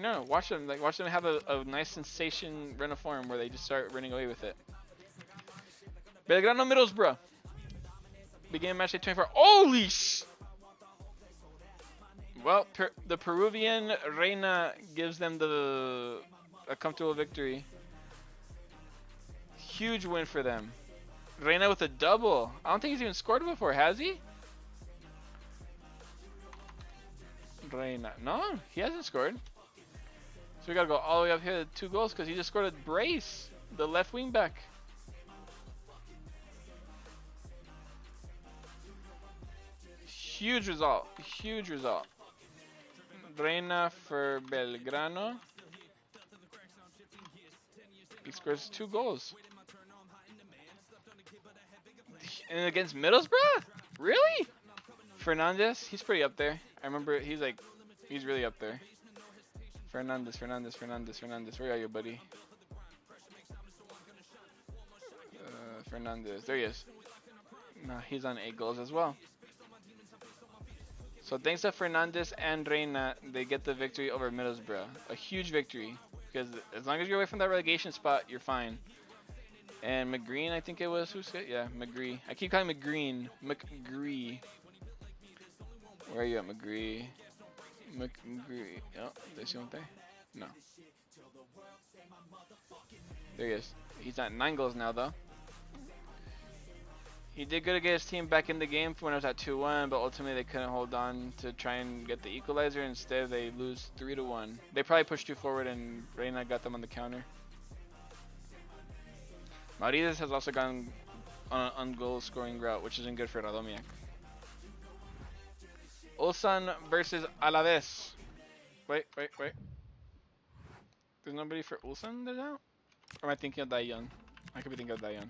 know. Watch them. Like watch them have a nice sensation run of form where they just start running away with it. Belgrano Middlesbrough. Beginning match day 24. Holy sh! Well, the Peruvian Reina gives them a comfortable victory. Huge win for them. Reina with a double. I don't think he's even scored before, has he? Reina. No, he hasn't scored. So we gotta go all the way up here to 2 goals because he just scored a brace. The left wing back. Huge result. Huge result. Reina for Belgrano. He scores 2 goals. And against Middlesbrough? Really? Fernandez? He's pretty up there. I remember he's really up there. Fernandez. Where are you, buddy? Fernandez. There he is. No, he's on 8 goals as well. So thanks to Fernandez and Reina, they get the victory over Middlesbrough. A huge victory. Because as long as you're away from that relegation spot, you're fine. And McGreen, I think it was. Who's it? Yeah, McGree. I keep calling him McGreen. McGree. Where are you at, McGree? McGree. Oh, there's one there? No. There he is. He's at 9 goals now, though. He did good to get his team back in the game when it was at 2-1, but ultimately they couldn't hold on to try and get the equalizer. Instead, they lose 3-1. They probably pushed too forward, and Reina got them on the counter. Maurides has also gone on an goal scoring route, which isn't good for Radomiak. Ulsan versus Alaves. Wait. There's nobody for Ulsan there now? Or am I thinking of Dayan? I could be thinking of Dayan.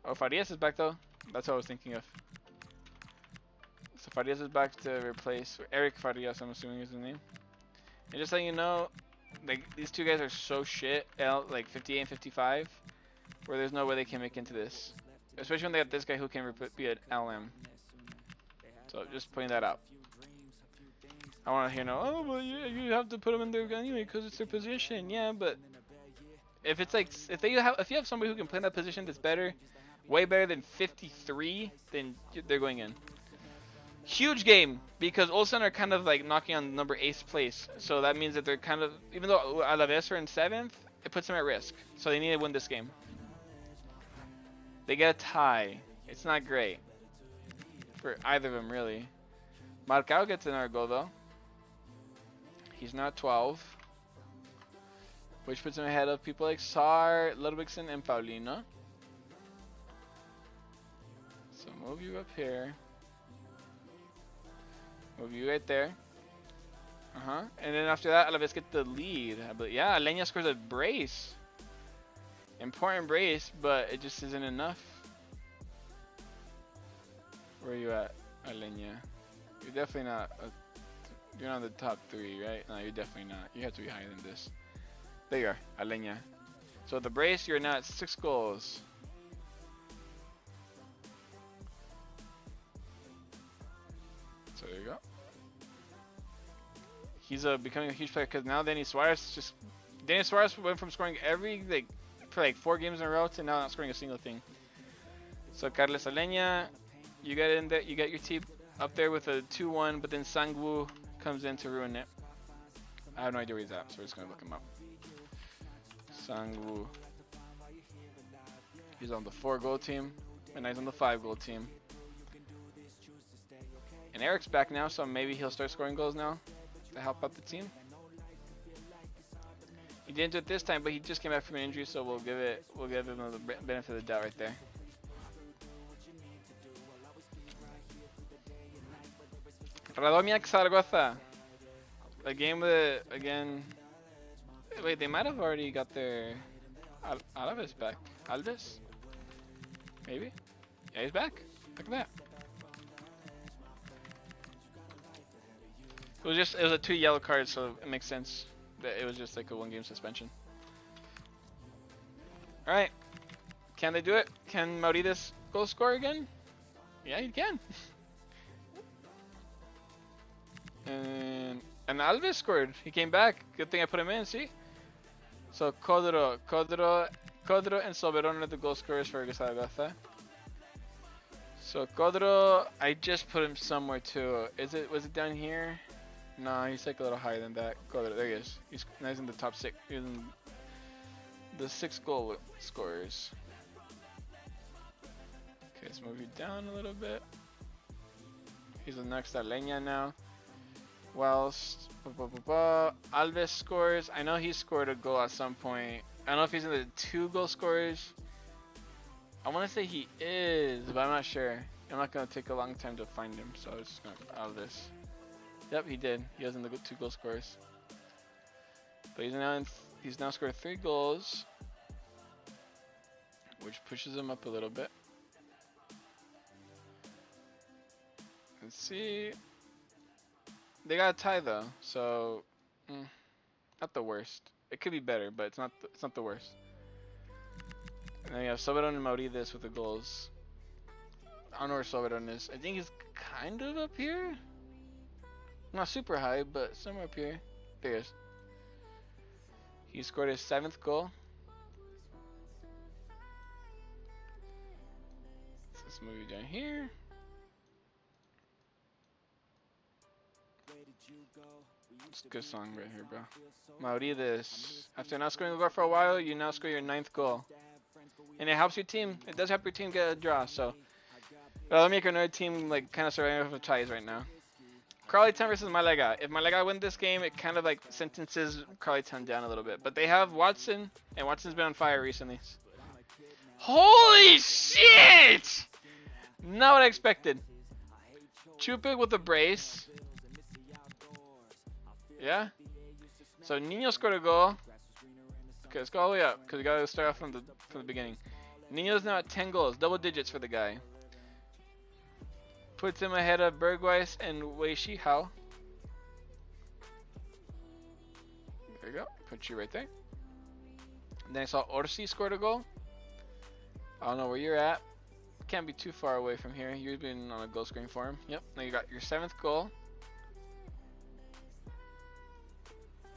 Oh, Farias is back though. That's what I was thinking of. So Farias is back to replace Eric Farias, I'm assuming is his name. And just letting you know, like these 2 guys are so shit, like 58 and 55, where there's no way they can make into this. Especially when they have this guy who can be an LM. So just pointing that out. I want to hear no, oh, well, you have to put them in there anyway because it's their position. Yeah, but if it's like if you have somebody who can play in that position that's better, way better than 53, then they're going in. Huge game because Ulsan are kind of like knocking on number 8th place. So that means that they're kind of, even though Alaves are in 7th, it puts them at risk. So they need to win this game. They get a tie. It's not great for either of them, really. Marcao gets another goal, though. He's now at 12. Which puts him ahead of people like Sar, Ludwigsen, and Paulino. So move you up here. Move you right there. And then after that, Alaves get the lead. But yeah, Alenia scores a brace. Important brace, but it just isn't enough. Where are you at, Alenia? You're definitely not. You're not in the top 3, right? No, you're definitely not. You have to be higher than this. There you are, Alenia. So the brace, you're now at 6 goals. So there you go. He's becoming a huge player because now Denis Suarez went from scoring for like 4 games in a row to now not scoring a single thing. So Carles Alenia, you get in there, you get your team up there with a 2-1, but then Sangwoo comes in to ruin it. I have no idea where he's at, so we're just gonna look him up. Sangwoo. He's on the 4-goal team, and now he's on the 5-goal team. And Eric's back now, so maybe he'll start scoring goals now to help out the team. He didn't do it this time, but he just came back from an injury, so we'll give him the benefit of the doubt right there. Radomiak Zaragoza. A game with again. Wait, they might have already got their Alves back. Alves? Maybe? Yeah, he's back. Look at that. It was a 2 yellow cards, so it makes sense that it was just like a 1-game suspension. Alright. Can they do it? Can Maurides goal score again? Yeah, he can. And And Alves scored. He came back. Good thing I put him in, see? So Codro, and Soberon are the goal scorers for Zaragoza. So Codro, I just put him somewhere too. Was it down here? No, he's like a little higher than that. Codro, there he is. He's in the top 6. He's in the 6 goal scorers. Okay, let's move you down a little bit. He's the next Alenia now. Whilst Alves scores, I know he scored a goal at some point. I don't know if he's in the 2 goal scorers. I want to say he is, but I'm not sure. I'm not going to take a long time to find him, so I'm just going to out of this. Yep, he did. He was in the 2 goal scorers. But he's now scored 3 goals, which pushes him up a little bit. Let's see. They got a tie though, so not the worst. It could be better, but it's not the worst. And then we have Soberon and Maurides with the goals. I don't know where Soberon is. I think he's kind of up here. Not super high, but somewhere up here. There he is. He scored his 7th goal. So let's move you down here. It's a good song right here, bro. Maurides. After not scoring a goal for a while, you now score your 9th goal. And it helps your team. It does help your team get a draw, so. But let me make another team like kind of surviving with ties right now. Crawleytown versus Malaga. If Malaga win this game, it kind of like sentences Crawleytown down a little bit. But they have Watson, and Watson's been on fire recently. Holy shit! Not what I expected. Chupig with a brace. Yeah. So Nino scored a goal. Okay, let's go all the way up because we gotta start off from the beginning. Nino's now at 10 goals, double digits for the guy. Puts him ahead of Bergweiss and Wei Shihao. There you go. Put you right there. And then I saw Orsi scored a goal. I don't know where you're at. Can't be too far away from here. You've been on a goal screen for him. Yep. Now you got your 7th goal.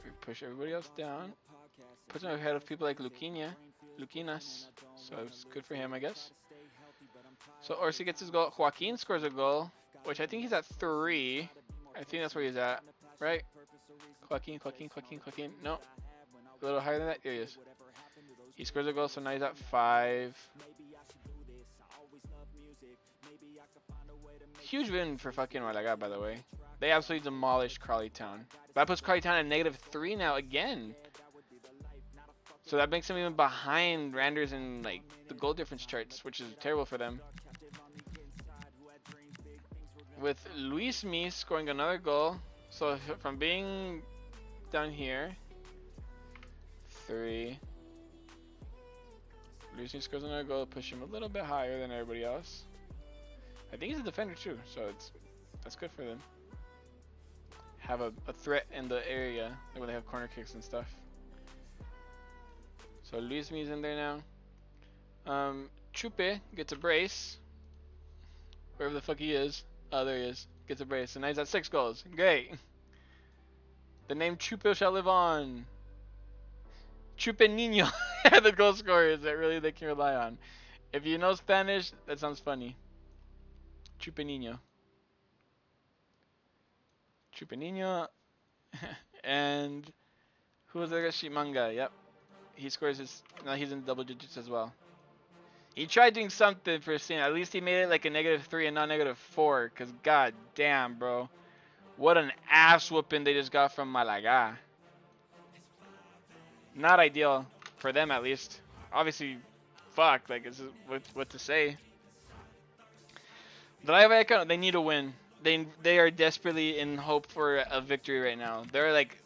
We push everybody else down. Puts him ahead of people like Luquinas. So it's good for him, I guess. So Orsi gets his goal. Joaquin scores a goal, which I think he's at 3. I think that's where he's at, right? Joaquin. No. A little higher than that. Here he is. He scores a goal, so now he's at 5. Huge win for fucking Malaga, by the way. They absolutely demolished Crawleytown. That puts Crawleytown at -3 now again. So that makes them even behind Randers in like the goal difference charts, which is terrible for them. With Luis Mies scoring another goal. So from being down here, 3. Luis Mies scores another goal, push him a little bit higher than everybody else. I think he's a defender too, so that's good for them. Have a threat in the area, like when they have corner kicks and stuff. So Luis Mies in there now. Chupe gets a brace. Wherever the fuck he is. Oh, there he is. Gets a brace. And now he's at 6 goals. Great. The name Chupe shall live on. Chupe Nino are the goal scorers that really they can rely on. If you know Spanish, that sounds funny. Chupe Nino. Chupe Nino. And who was the other guy? Manga. Yep. He scores his. Now he's in double digits as well. He tried doing something for a scene. At least he made it like a -3 and not -4. Cause god damn, bro, what an ass whooping they just got from Malaga. Not ideal for them, at least. Obviously, fuck. Like, it's what to say. They need a win. They are desperately in hope for a victory right now. They're like,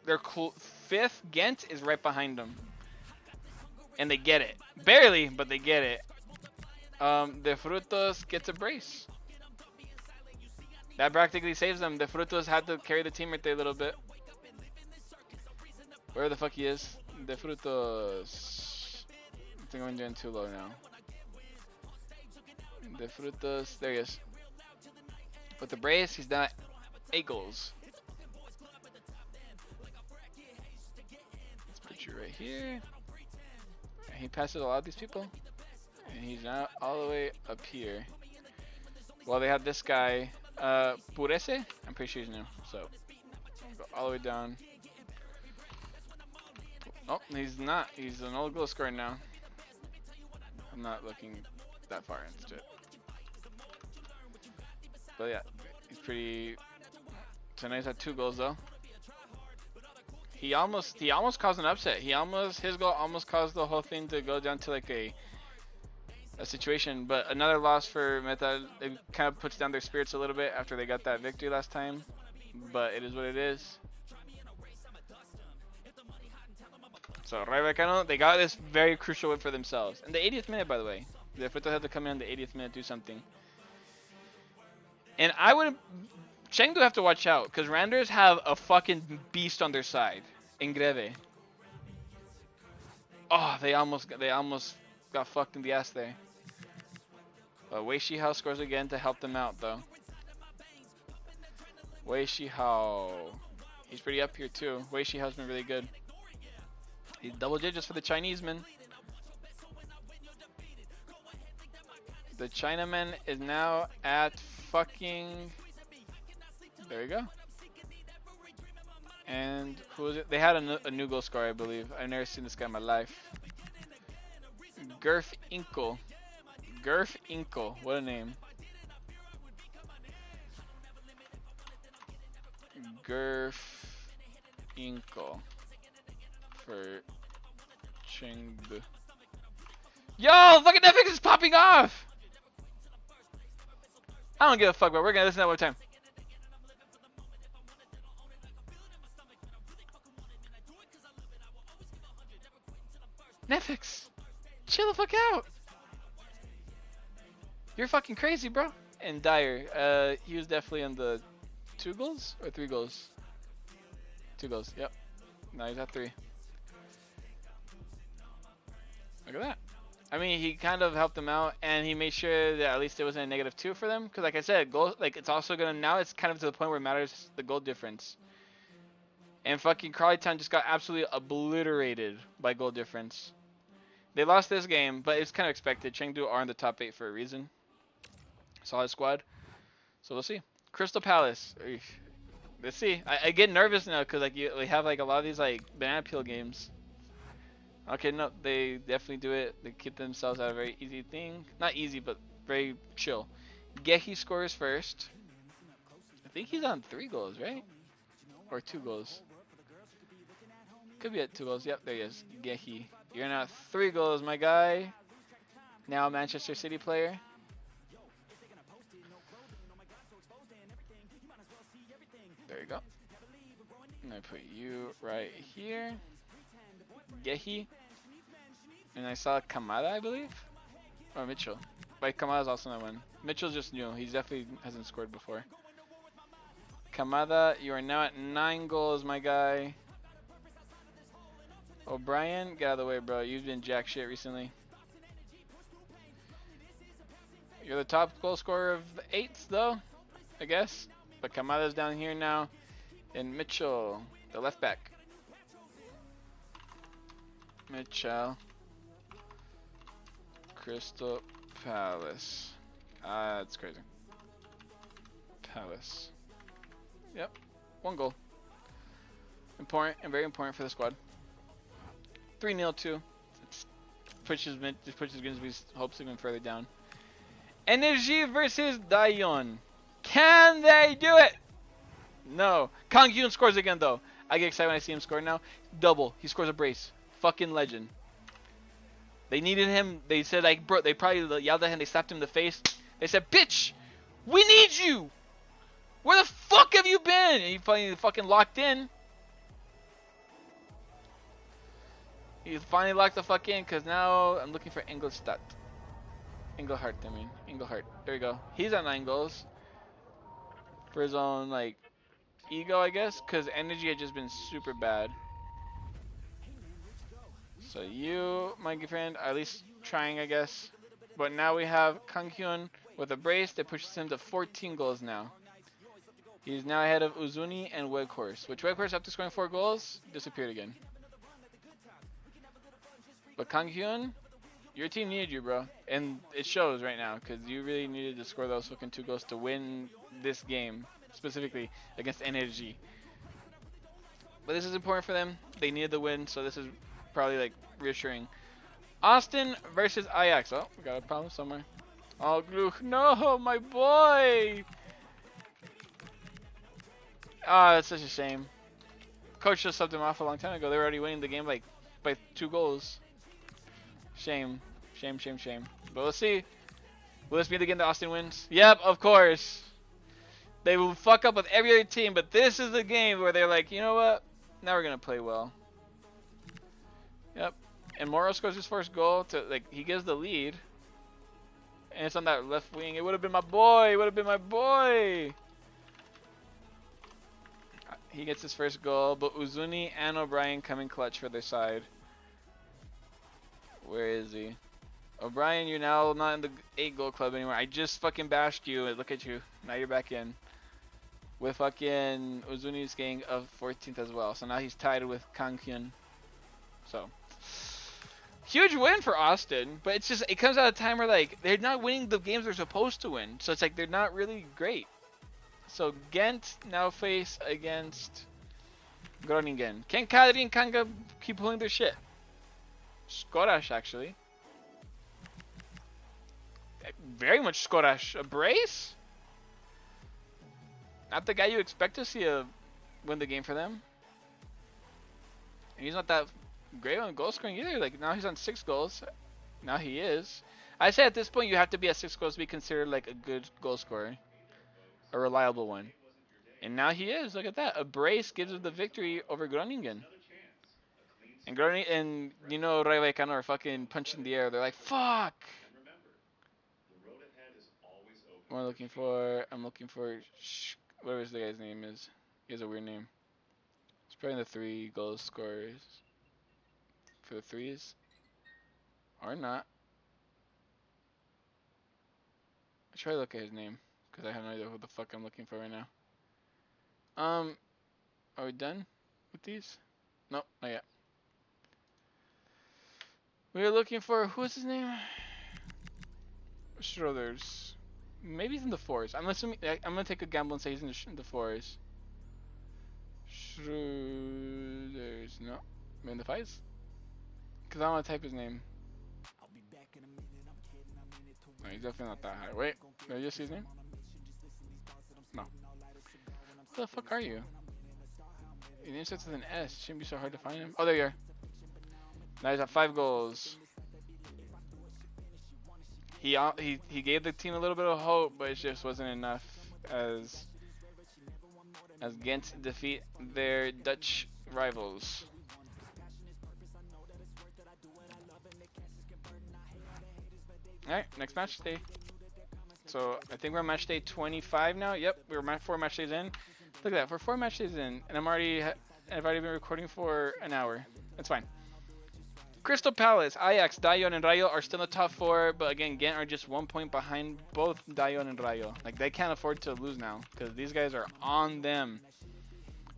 they're cool. 5th Ghent is right behind them, and they get it barely, but they get it. De Frutos gets a brace. That practically saves them. De Frutos had to carry the team right there a little bit. Where the fuck he is? De Frutos. I think I'm doing too low now. De Frutos. There he is. With the brace, he's done 8 goals. you right here. And he passes a lot of these people. And he's now all the way up here. Well, they have this guy, Purese. I'm pretty sure he's new. So, go all the way down. Oh, he's not. He's an old goal scorer now. I'm not looking that far into it. But yeah, he's pretty. Tonight he's had 2 goals though. He almost caused an upset. His goal almost caused the whole thing to go down to like a situation. But another loss for Meta. It kind of puts down their spirits a little bit after they got that victory last time. But it is what it is. So Rayo Vallecano, they got this very crucial win for themselves. In the 80th minute, by the way. The Fuertes had to come in the 80th minute, do something. And I would... Chengdu have to watch out, because Randers have a fucking beast on their side. In Greve. Oh, they almost got fucked in the ass there. But Wei Shihao scores again to help them out, though. Wei Shihao. He's pretty up here, too. Wei Shihao's been really good. He's double digits for the Chinese man. The Chinaman is now at fucking... There we go. And who is it? They had a new goal scorer, I believe. I've never seen this guy in my life. Gurf Inko. Gurf Inko. What a name. Gurf Inko. For Chengdu. Yo, fucking Netflix is popping off! I don't give a fuck, but we're gonna listen to that one time. Netflix, chill the fuck out. You're fucking crazy, bro. And Dyer, he was definitely on the 2 goals or 3 goals. 2 goals, yep. Now he's at 3. Look at that. I mean, he kind of helped them out, and he made sure that at least it wasn't a -2 for them. Because, like I said, goal, like it's also gonna now. It's kind of to the point where it matters the goal difference. And fucking Crawley Town just got absolutely obliterated by goal difference. They lost this game, but it's kind of expected. Chengdu are in the top 8 for a reason. Solid squad. So we'll see. Crystal Palace. Let's see. I get nervous now because like we have like a lot of these like banana peel games. Okay, no, they definitely do it. They keep themselves out of a very easy thing. Not easy, but very chill. Gehi scores first. I think he's on 3 goals, right? Or 2 goals. Could be at 2 goals. Yep, there he is. Gehi. You're now 3 goals, my guy. Now Manchester City player. There you go. And I put you right here. Gehi. And I saw Kamada, I believe? Or Mitchell. But Kamada's also not one. Mitchell's just new. He definitely hasn't scored before. Kamada, you are now at 9 goals, my guy. O'Brien, get out of the way, bro. You've been jack shit recently. You're the top goal scorer of the 8th, though, I guess. But Kamada's down here now. And Mitchell, the left back. Mitchell. Crystal Palace. That's crazy. Palace. Yep. 1 goal. Important and very important for the squad. 3-0 too. Pushes Grimsby's hopes even further down. Energy versus Daeyeon. Can they do it? No. Kang Hyun scores again though. I get excited when I see him score now. Double. He scores a brace. Fucking legend. They needed him. They said like, bro. They probably yelled at him. They slapped him in the face. They said, "Bitch, we need you. Where the fuck have you been?" And he finally fucking locked in. He finally locked the fuck in because now I'm looking for Engelstadt. Engelhart, I mean. Engelhart. There you go. He's at 9 goals. For his own, like, ego, I guess. Because energy had just been super bad. So you, my good friend, are at least trying, I guess. But now we have Kang Hyun with a brace that pushes him to 14 goals now. He's now ahead of Uzuni and Weghorst. Which Weghorst, after scoring 4 goals, disappeared again. But Kanghyun, your team needed you, bro. And it shows right now because you really needed to score those fucking 2 goals to win this game, specifically against Energy. But this is important for them. They needed the win, so this is probably like reassuring. Austin versus Ajax. Oh, we got a problem somewhere. Oh, Gluck. No, my boy. Ah, that's such a shame. Coach just subbed him off a long time ago. They were already winning the game like by 2 goals. Shame. Shame, shame, shame. But let's see. Will this be the game that Austin wins? Yep, of course. They will fuck up with every other team, but this is the game where they're like, you know what? Now we're going to play well. Yep. And Moro scores his first goal to, like, he gives the lead. And it's on that left wing. It would have been my boy. It would have been my boy. He gets his first goal, but Uzuni and O'Brien come in clutch for their side. Where is he? O'Brien, you're now not in the 8-goal club anymore. I just fucking bashed you. Look at you. Now you're back in. With fucking Uzuni's getting of 14th as well. So now he's tied with Kanghyun. So huge win for Austin, but it's just it comes at a time where like they're not winning the games they're supposed to win. So it's like they're not really great. So Ghent now face against Groningen. Can Kadri and Kanga keep pulling their shit? Skorash actually. Very much Skorash. A brace? Not the guy you expect to see win the game for them. And he's not that great on goal scoring either. Like now he's on 6 goals. Now he is. I say at this point you have to be at 6 goals to be considered like a good goal scorer. A reliable one. And now he is. Look at that. A brace gives him the victory over Groningen. And Groningen and you know Ray Vallecano are fucking punching the air. They're like, fuck! What am I looking for? I'm looking for whatever the guy's name is. He has a weird name. It's probably the 3 goal scorers. For the 3s. Or not. I try to look at his name. Because I have no idea who the fuck I'm looking for right now. Are we done with these? Nope, not yet. We are looking for, who is his name? Schroeder's. Maybe he's in the 4s. I'm assuming, I'm gonna take a gamble and say he's in the 4s. Schroeder's, no. Maybe in the 5s? Because I don't want to type his name. No, he's definitely not that high. Wait, did I just see his name? No. Who the fuck are you? Your name starts with an S. Shouldn't be so hard to find him. Oh, there you are. Now he's at 5 goals. He gave the team a little bit of hope, but it just wasn't enough as Ghent defeat their Dutch rivals. Alright, next match day. So I think we're on match day 25 now. Yep, we're 4 match days in. Look at that, we're 4 match days in, and I've already been recording for an hour. That's fine. Crystal Palace, Ajax, Dayon, and Rayo are still in the top 4, but again, Ghent are just 1 point behind both Dayon and Rayo. Like, they can't afford to lose now, because these guys are on them.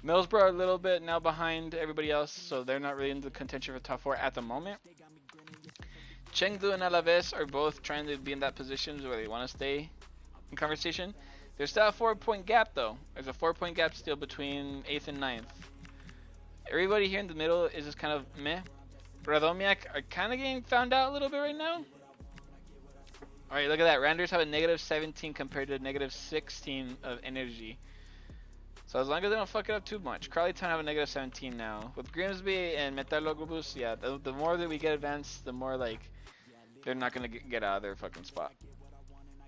Middlesbrough are a little bit now behind everybody else, so they're not really in the contention for top 4 at the moment. Chengdu and Alaves are both trying to be in that position where they want to stay in conversation. There's still a 4-point gap, though. There's a 4-point gap still between 8th and 9th. Everybody here in the middle is just kind of meh. Radomiak are kind of getting found out a little bit right now. Alright, look at that. Randers have a negative 17 compared to a negative 16 of energy. So as long as they don't fuck it up too much. Crawley Town have a negative 17 now. With Grimsby and Metallurgibus, yeah, the more that we get advanced, the more like they're not going to get out of their fucking spot.